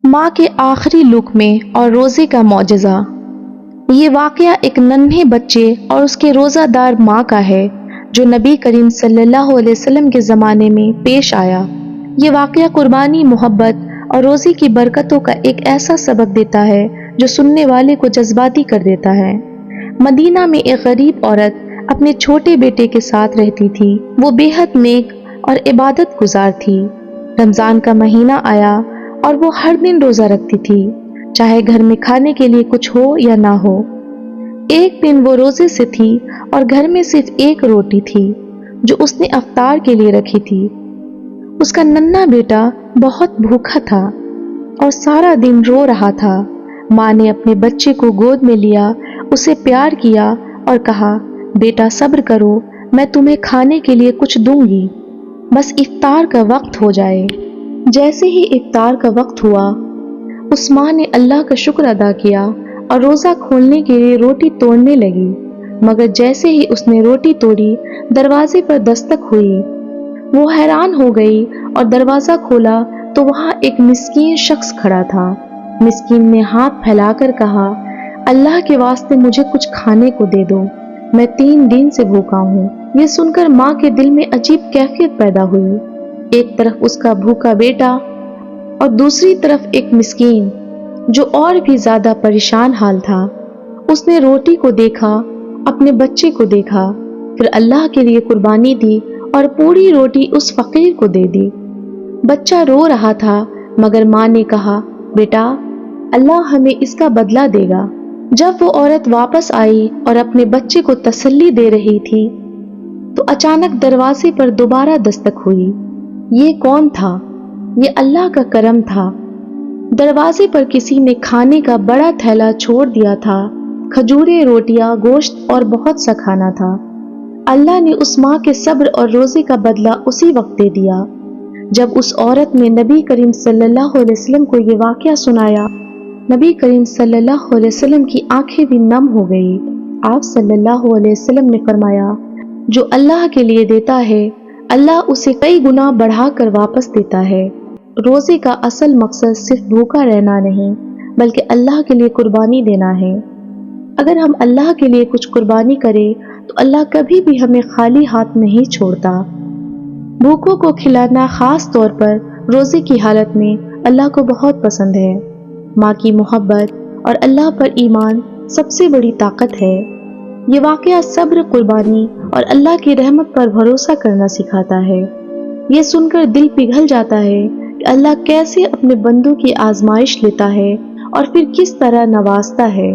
माँ के आखिरी लुक में और रोजे का मौजज़ा। ये वाक़या एक नन्हे बच्चे और उसके रोज़ादार माँ का है जो नबी करीम सल्लल्लाहु अलैहि वसल्लम के ज़माने में पेश आया। ये वाक़या कुर्बानी, मोहब्बत और रोज़े की बरकतों का एक ऐसा सबक देता है जो सुनने वाले को जज्बाती कर देता है। मदीना में एक गरीब औरत अपने छोटे बेटे के साथ रहती थी। वो बेहद नेक और इबादत गुजार थी। रमज़ान का महीना आया और वो हर दिन रोज़ा रखती थी, चाहे घर में खाने के लिए कुछ हो या ना हो। एक दिन वो रोजे से थी और घर में सिर्फ एक रोटी थी जो उसने अफ्तार के लिए रखी थी। उसका नन्हा बेटा बहुत भूखा था और सारा दिन रो रहा था। माँ ने अपने बच्चे को गोद में लिया, उसे प्यार किया और कहा, बेटा सब्र करो, मैं तुम्हें खाने के लिए कुछ दूंगी, बस इफ्तार का वक्त हो जाए। जैसे ही इफ्तार का वक्त हुआ, उस माँ ने अल्लाह का शुक्र अदा किया और रोज़ा खोलने के लिए रोटी तोड़ने लगी। मगर जैसे ही उसने रोटी तोड़ी, दरवाजे पर दस्तक हुई। वो हैरान हो गई और दरवाज़ा खोला तो वहाँ एक मिस्कीन शख्स खड़ा था। मिस्कीन ने हाथ फैलाकर कहा, अल्लाह के वास्ते मुझे कुछ खाने को दे दो, मैं 3 दिन से भूखा हूँ। ये सुनकर माँ के दिल में अजीब कैफियत पैदा हुई। एक तरफ उसका भूखा बेटा और दूसरी तरफ एक मिस्कीन जो और भी ज्यादा परेशान हाल था। उसने रोटी को देखा, अपने बच्चे को देखा, फिर अल्लाह के लिए कुर्बानी दी और पूरी रोटी उस फकीर को दे दी। बच्चा रो रहा था मगर माँ ने कहा, बेटा अल्लाह हमें इसका बदला देगा। जब वो औरत वापस आई और अपने बच्चे को तसल्ली दे रही थी तो अचानक दरवाजे पर दोबारा दस्तक हुई। ये कौन था? ये अल्लाह का करम था। दरवाजे पर किसी ने खाने का बड़ा थैला छोड़ दिया था। खजूरें, रोटियां, गोश्त और बहुत सा खाना था। अल्लाह ने उस माँ के सब्र और रोजे का बदला उसी वक्त दे दिया। जब उस औरत ने नबी करीम सल्लल्लाहु अलैहि वसल्लम को ये वाकया सुनाया, नबी करीम सल्लल्लाहु अलैहि वसल्लम की आंखें भी नम हो गई। आप सल्लल्लाहु अलैहि वसल्लम ने फरमाया, जो अल्लाह के लिए देता है अल्लाह उसे कई गुना बढ़ाकर वापस देता है। रोजे का असल मकसद सिर्फ भूखा रहना नहीं, बल्कि अल्लाह के लिए कुर्बानी देना है। अगर हम अल्लाह के लिए कुछ कुर्बानी करें तो अल्लाह कभी भी हमें खाली हाथ नहीं छोड़ता। भूखों को खिलाना खास तौर पर रोजे की हालत में अल्लाह को बहुत पसंद है। माँ की मोहब्बत और अल्लाह पर ईमान सबसे बड़ी ताकत है। ये वाकया सब्र, कुर्बानी और अल्लाह की रहमत पर भरोसा करना सिखाता है। ये सुनकर दिल पिघल जाता है कि अल्लाह कैसे अपने बंदों की आजमाइश लेता है और फिर किस तरह नवाजता है।